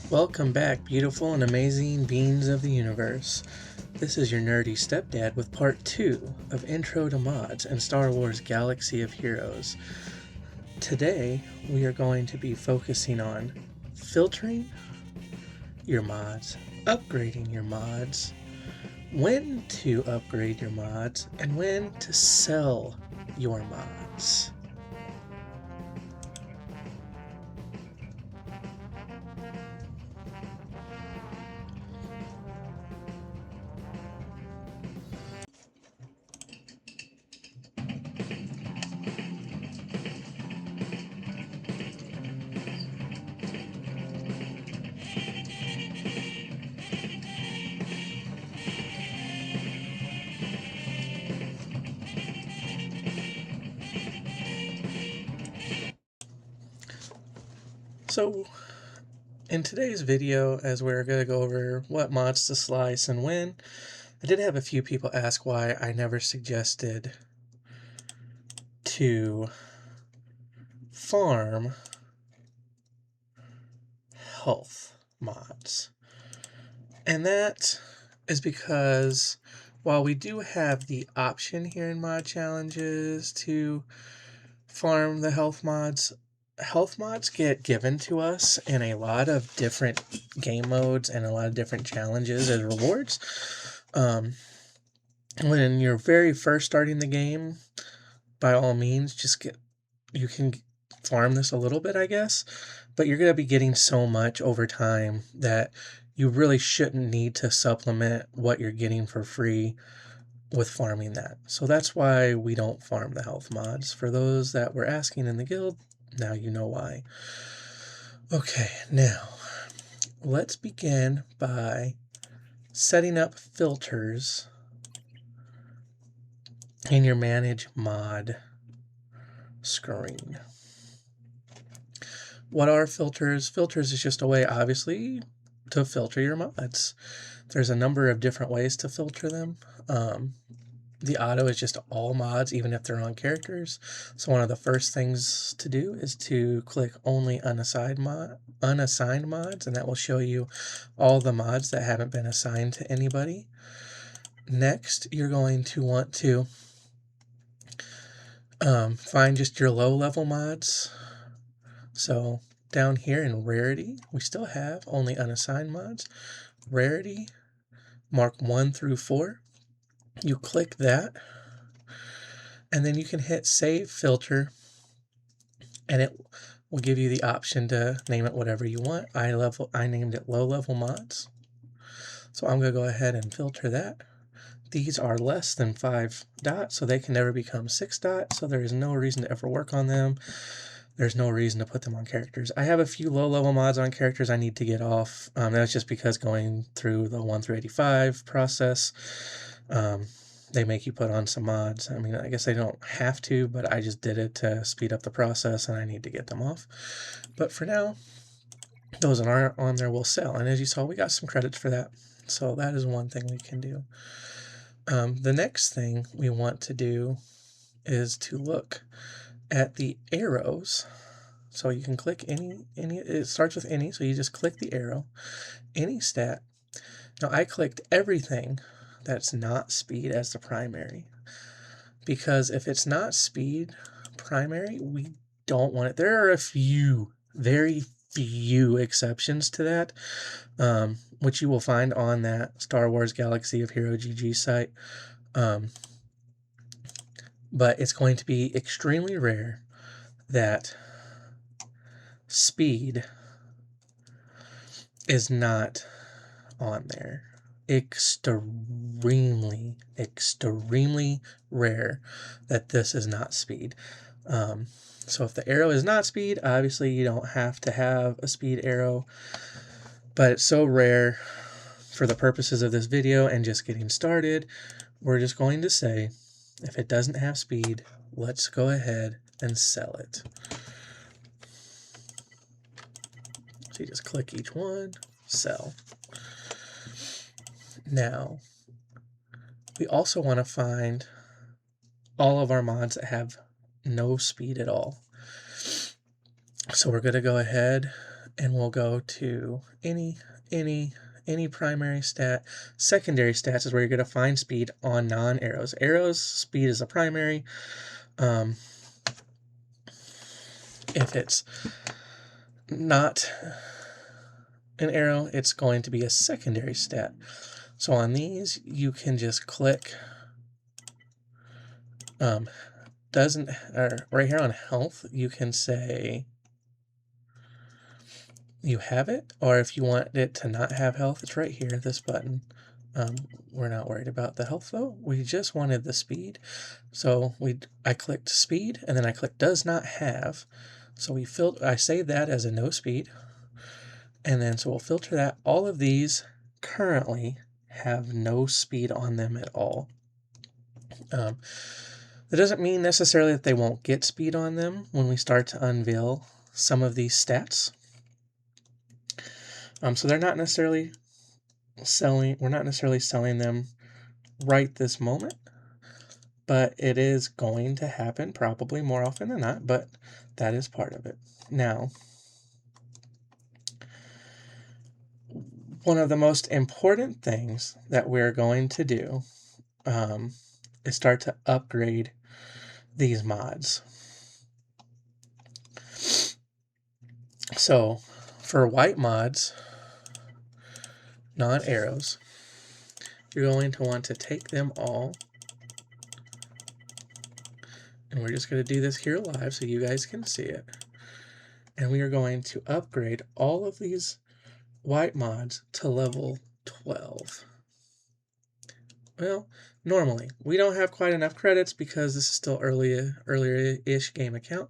Welcome back, beautiful and amazing beings of the universe. This is your nerdy stepdad with part 2 of Intro to Mods and Star Wars Galaxy of Heroes. Today, we are going to be focusing on filtering your mods, upgrading your mods, when to upgrade your mods, and when to sell your mods. So, in today's video, as we're going to go over what mods to slice and when, I did have a few people ask why I never suggested to farm health mods. And that is because while we do have the option here in mod challenges to farm the health mods get given to us in a lot of different game modes and a lot of different challenges as rewards. When you're very first starting the game, by all means, you can farm this a little bit, I guess, but you're going to be getting so much over time that you really shouldn't need to supplement what you're getting for free with farming that. So that's why we don't farm the health mods. For those that were asking in the guild, now you know why. Okay, now let's begin by setting up filters in your manage mod screen. What are filters? Filters is just a way, obviously, to filter your mods. There's a number of different ways to filter them. The auto is just all mods, even if they're on characters. So one of the first things to do is to click only unassigned mods, and that will show you all the mods that haven't been assigned to anybody. Next, you're going to want to find just your low-level mods. So down here in rarity, we still have only unassigned mods. Rarity, mark 1 through 4. You click that, and then you can hit save filter, and it will give you the option to name it whatever you want. I named it low level mods. So I'm going to go ahead and filter that. These are less than 5 dots, so they can never become 6 dots, so there is no reason to ever work on them. There's no reason to put them on characters. I have a few low-level mods on characters I need to get off. That's just because going through the 1 through 85 process, they make you put on some mods. I mean, I guess they don't have to, but I just did it to speed up the process, and I need to get them off. But for now, those that aren't on there will sell. And as you saw, we got some credits for that. So that is one thing we can do. The next thing we want to do is to look at the arrows. So you can click any, it starts with any, so you just click the arrow, any stat. Now I clicked everything that's not speed as the primary, because if it's not speed primary, we don't want it. There are a few, very few exceptions to that, which you will find on that Star Wars Galaxy of Hero GG site. But it's going to be extremely rare that speed is not on there. Extremely rare that this is not speed. So if the arrow is not speed, obviously you don't have to have a speed arrow, but it's so rare for the purposes of this video and just getting started, we're just going to say, if it doesn't have speed, let's go ahead and sell it. So you just click each one, sell. Now, we also want to find all of our mods that have no speed at all. So we're going to go ahead and we'll go to any primary stat. Secondary stats is where you're going to find speed on non-arrows. Arrows, speed is a primary. If it's not an arrow, it's going to be a secondary stat. So on these, you can just click right here on health, you can say you have it, or if you want it to not have health, it's right here, this button. We're not worried about the health though. We just wanted the speed. So I clicked speed, and then I clicked does not have. So I saved that as a no speed. And then so we'll filter that. All of these currently have no speed on them at all. That doesn't mean necessarily that they won't get speed on them when we start to unveil some of these stats. So they're not necessarily we're not necessarily selling them right this moment, but it is going to happen probably more often than not, but that is part of it. Now, one of the most important things that we're going to do is start to upgrade these mods. So for white mods, non-arrows, you're going to want to take them all, and we're just going to do this here live so you guys can see it, and we are going to upgrade all of these white mods to level 12. Well, normally we don't have quite enough credits because this is still earlier-ish game account,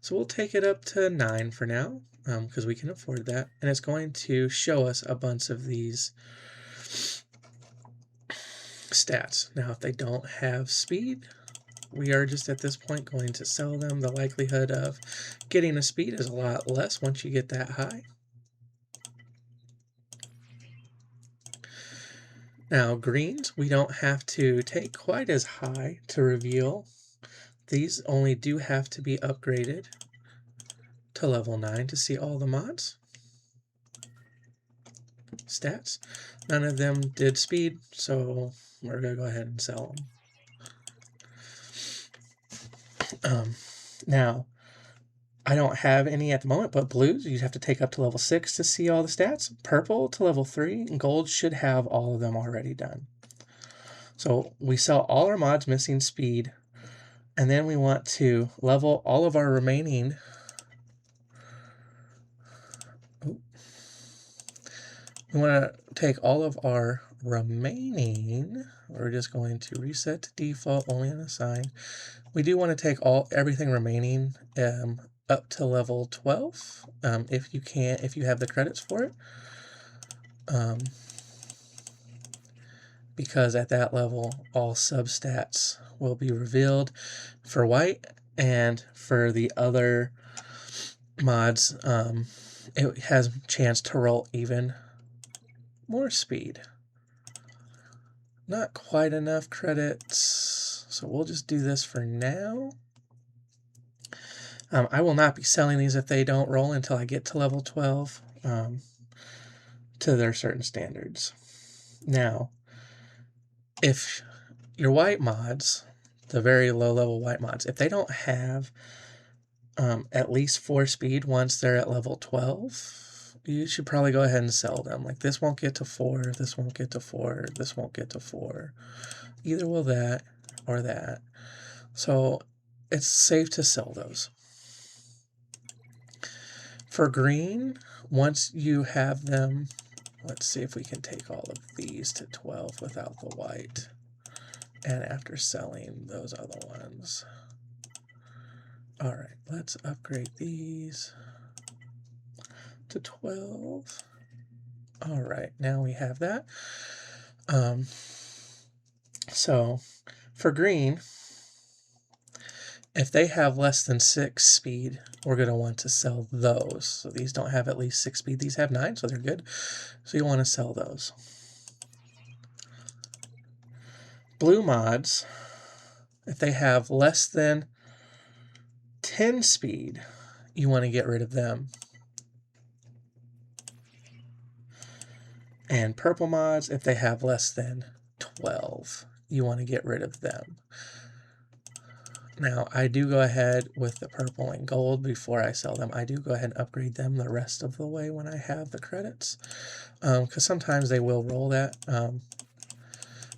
so we'll take it up to 9 for now because we can afford that, and it's going to show us a bunch of these stats. Now, if they don't have speed, we are just at this point going to sell them. The likelihood of getting a speed is a lot less once you get that high. Now, greens, we don't have to take quite as high to reveal. These only do have to be upgraded to level 9 to see all the mods. Stats, none of them did speed, so we're going to go ahead and sell them. Now, I don't have any at the moment, but blues, you have to take up to level 6 to see all the stats. Purple to level 3, and gold should have all of them already done. So we sell all our mods missing speed, and then we want to level all of our remaining. We want to take all of our remaining. We're just going to reset to default, only unassigned. We do want to take everything remaining up to level 12, if you have the credits for it. Because at that level, all substats will be revealed for white, and for the other mods, it has a chance to roll even more speed. Not quite enough credits, so we'll just do this for now. I will not be selling these if they don't roll until I get to level 12 to their certain standards. Now, if your white mods, the very low level white mods, if they don't have at least 4 speed once they're at level 12, you should probably go ahead and sell them. Like this won't get to 4, this won't get to 4, this won't get to 4. Either will that or that. So it's safe to sell those. For green, once you have them, let's see if we can take all of these to 12 without the white. And after selling those other ones. All right, let's upgrade these to 12. All right, now we have that. So for green, if they have less than 6 speed, we're going to want to sell those. So these don't have at least 6 speed. These have 9, so they're good. So you want to sell those. Blue mods, if they have less than 10 speed, you want to get rid of them. And purple mods, if they have less than 12, you want to get rid of them. Now, I do go ahead with the purple and gold before I sell them. I do go ahead and upgrade them the rest of the way when I have the credits, because sometimes they will roll that.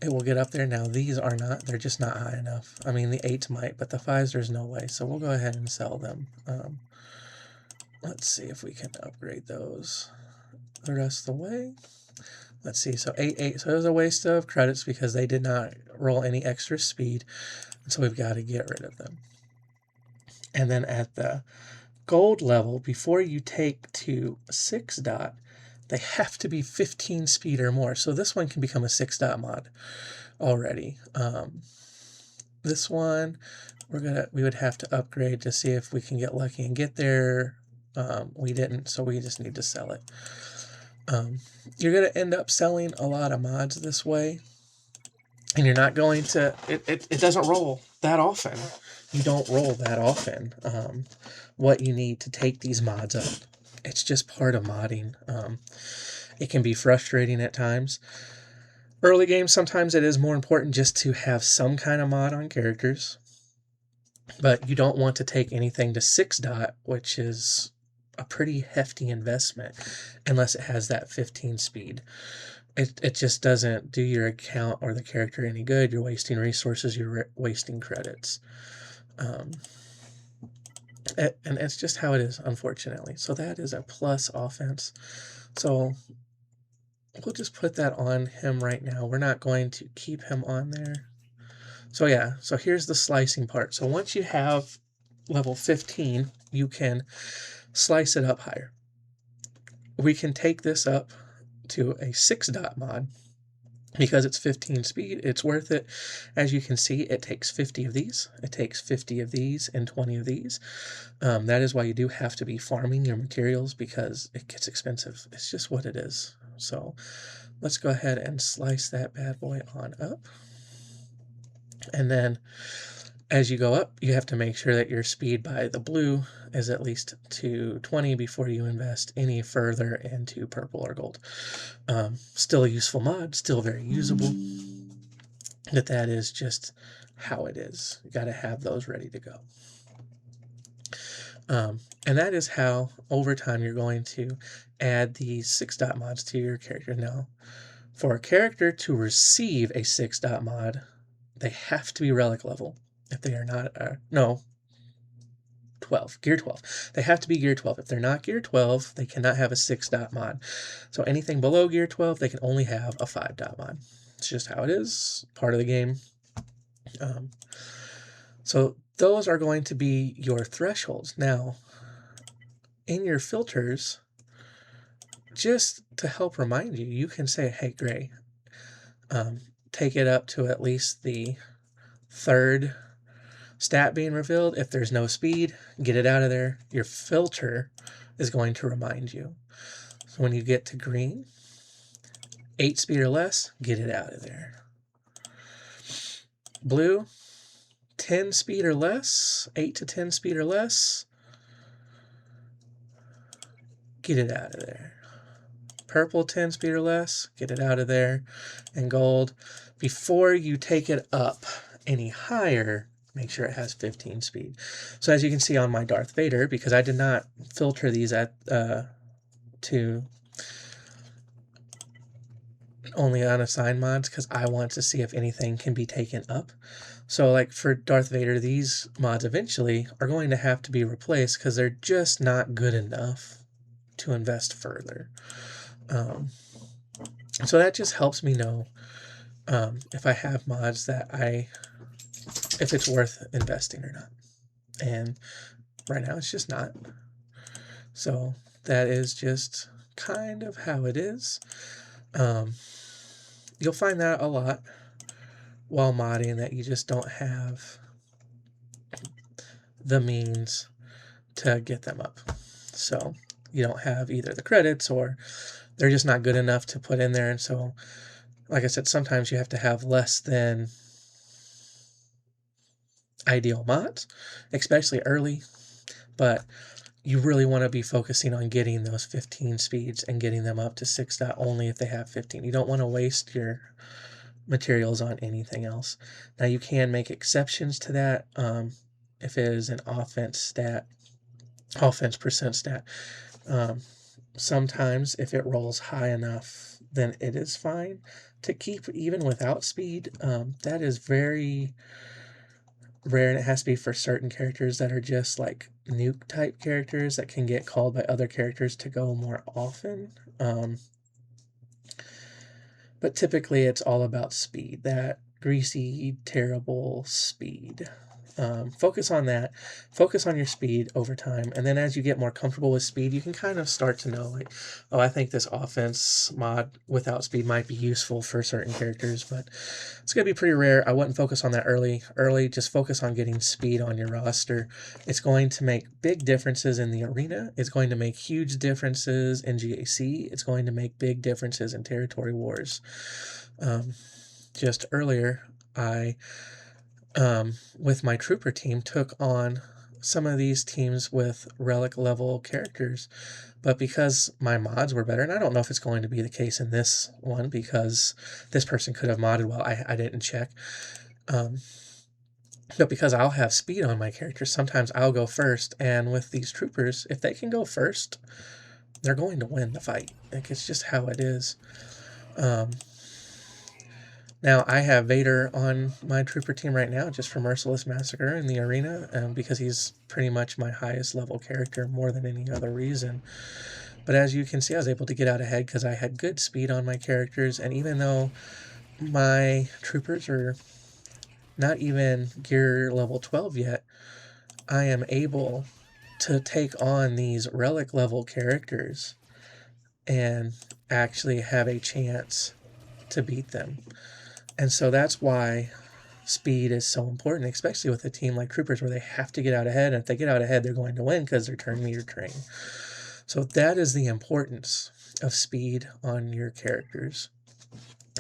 It will get up there. Now, these are not. They're just not high enough. I mean, the 8s might, but the 5s, there's no way. So we'll go ahead and sell them. Let's see if we can upgrade those the rest of the way. Let's see, so 8, 8. So it was a waste of credits because they did not roll any extra speed. So we've got to get rid of them. And then at the gold level, before you take to 6 dot, they have to be 15 speed or more. So this one can become a 6 dot mod already. This one, we would have to upgrade to see if we can get lucky and get there. We didn't, so we just need to sell it. You're going to end up selling a lot of mods this way, and you're not going to, it doesn't roll that often. You don't roll that often what you need to take these mods up. It's just part of modding. It can be frustrating at times. Early games, sometimes it is more important just to have some kind of mod on characters, but you don't want to take anything to 6 dot, which is a pretty hefty investment, unless it has that 15 speed. It just doesn't do your account or the character any good. You're wasting resources, you're wasting credits. And it's just how it is, unfortunately. So that is a plus offense. So we'll just put that on him right now. We're not going to keep him on there. So yeah, so here's the slicing part. So once you have level 15, you can slice it up higher. We can take this up to a 6 dot mod. Because it's 15 speed, it's worth it. As you can see, it takes 50 of these. It takes 50 of these and 20 of these. That is why you do have to be farming your materials, because it gets expensive. It's just what it is. So let's go ahead and slice that bad boy on up. And then as you go up, you have to make sure that your speed by the blue is at least to 20 before you invest any further into purple or gold. Still a useful mod, still very usable, but that is just how it is. You got to have those ready to go. And that is how, over time, you're going to add these 6 dot mods to your character. Now, for a character to receive a 6 dot mod, they have to be relic level. If they are not, no, 12, gear 12. They have to be gear 12. If they're not gear 12, they cannot have a 6 dot mod. So anything below gear 12, they can only have a 5 dot mod. It's just how it is, part of the game. So those are going to be your thresholds. Now, in your filters, just to help remind you, you can say, hey, Gray, take it up to at least the 3rd stat being revealed. If there's no speed, get it out of there. Your filter is going to remind you. So when you get to green, 8 speed or less, get it out of there. Blue, 10 speed or less, 8 to 10 speed or less, get it out of there. Purple, 10 speed or less, get it out of there. And gold, before you take it up any higher, make sure it has 15 speed. So as you can see on my Darth Vader, because I did not filter these at to only unassigned mods, because I want to see if anything can be taken up. So like for Darth Vader, these mods eventually are going to have to be replaced because they're just not good enough to invest further. So that just helps me know if I have mods that if it's worth investing or not. And right now it's just not. So that is just kind of how it is. You'll find that a lot while modding, that you just don't have the means to get them up. So you don't have either the credits, or they're just not good enough to put in there. And so, like I said, sometimes you have to have less than ideal mods, especially early. But you really want to be focusing on getting those 15 speeds and getting them up to 6 dot only if they have 15. You don't want to waste your materials on anything else. Now you can make exceptions to that if it is an offense percent stat. Sometimes if it rolls high enough, then it is fine to keep even without speed. That is very rare, and it has to be for certain characters that are just like nuke type characters that can get called by other characters to go more often. But typically it's all about speed, that greasy, terrible speed. Focus on that. Focus on your speed over time. And then as you get more comfortable with speed, you can kind of start to know, like, oh, I think this offense mod without speed might be useful for certain characters, but it's going to be pretty rare. I wouldn't focus on that early. Just focus on getting speed on your roster. It's going to make big differences in the arena. It's going to make huge differences in GAC. It's going to make big differences in territory wars. Just earlier, I with my trooper team, took on some of these teams with relic level characters, but because my mods were better, and I don't know if it's going to be the case in this one because this person could have modded well, I didn't check, but because I'll have speed on my characters, sometimes I'll go first, and with these troopers, if they can go first, they're going to win the fight. Like, it's just how it is. Now, I have Vader on my trooper team right now just for Merciless Massacre in the arena because he's pretty much my highest level character more than any other reason. But as you can see, I was able to get out ahead because I had good speed on my characters, and even though my troopers are not even gear level 12 yet, I am able to take on these relic level characters and actually have a chance to beat them. And so that's why speed is so important, especially with a team like Troopers where they have to get out ahead. And if they get out ahead, they're going to win because they're turn meter train. So that is the importance of speed on your characters,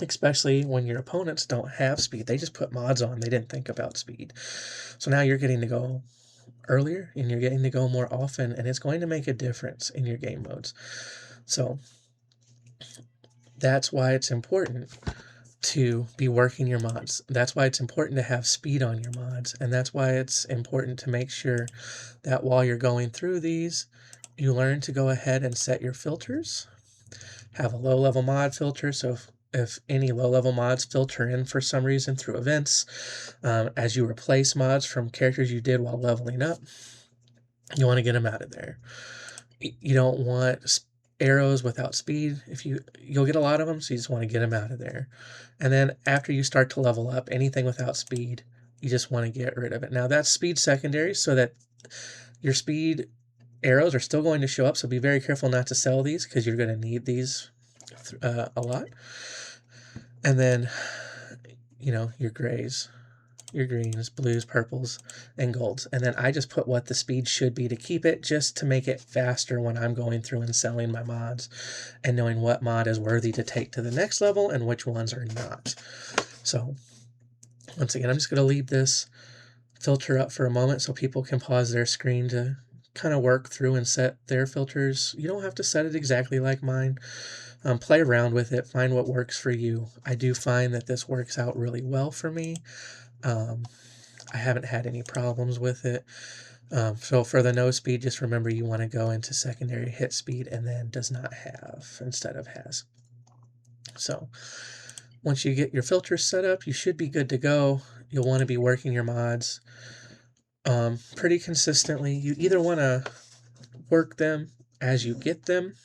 especially when your opponents don't have speed. They just put mods on. They didn't think about speed. So now you're getting to go earlier and you're getting to go more often, and it's going to make a difference in your game modes. So that's why it's important to be working your mods. That's why it's important to have speed on your mods, and that's why it's important to make sure that while you're going through these, you learn to go ahead and set your filters. Have a low-level mod filter, so if any low-level mods filter in for some reason through events, as you replace mods from characters you did while leveling up, you want to get them out of there. You don't want arrows without speed. You'll get a lot of them, so you just want to get them out of there. And then after you start to level up, anything without speed, you just want to get rid of it. Now that's speed secondary, so that your speed arrows are still going to show up, so be very careful not to sell these because you're going to need these a lot. And then, your grays, your greens, blues, purples, and golds. And then I just put what the speed should be to keep it, just to make it faster when I'm going through and selling my mods and knowing what mod is worthy to take to the next level and which ones are not. So once again, I'm just going to leave this filter up for a moment so people can pause their screen to kind of work through and set their filters. You don't have to set it exactly like mine. Play around with it, find what works for you. I do find that this works out really well for me. I haven't had any problems with it. So for the no speed, just remember you want to go into secondary, hit speed, and then does not have instead of has. So once you get your filters set up, you should be good to go. You'll want to be working your mods pretty consistently. You either want to work them as you get them,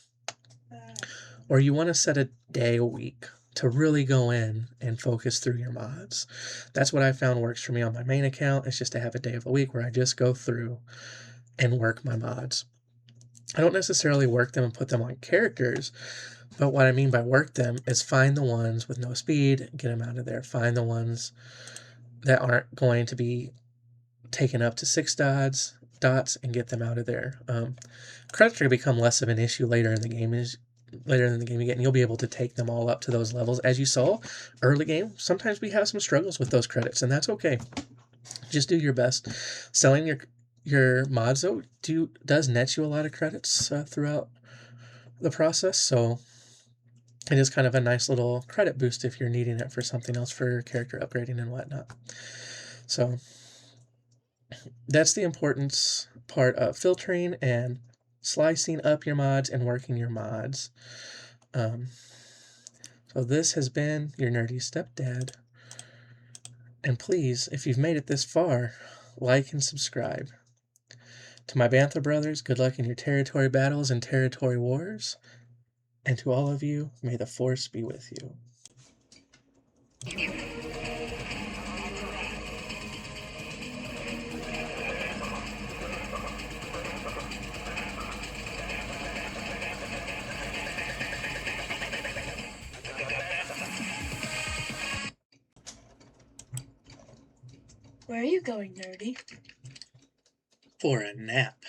or you want to set a day a week to really go in and focus through your mods. That's what I found works for me on my main account. It's just to have a day of a week where I just go through and work my mods. I don't necessarily work them and put them on characters, but what I mean by work them is find the ones with no speed, get them out of there. Find the ones that aren't going to be taken up to 6 dots, and get them out of there. Credits are going to become less of an issue later in the game you get, and you'll be able to take them all up to those levels. As you saw early game, sometimes we have some struggles with those credits, and that's okay. Just do your best. Selling Your mods, though, does net you a lot of credits throughout the process, so it is kind of a nice little credit boost if you're needing it for something else for character upgrading and whatnot. So that's the importance part of filtering and slicing up your mods and working your mods. So this has been your nerdy stepdad. And please, if you've made it this far, like and subscribe. To my Bantha brothers, good luck in your territory battles and territory wars. And to all of you, may the force be with you. Where are you going, nerdy? For a nap.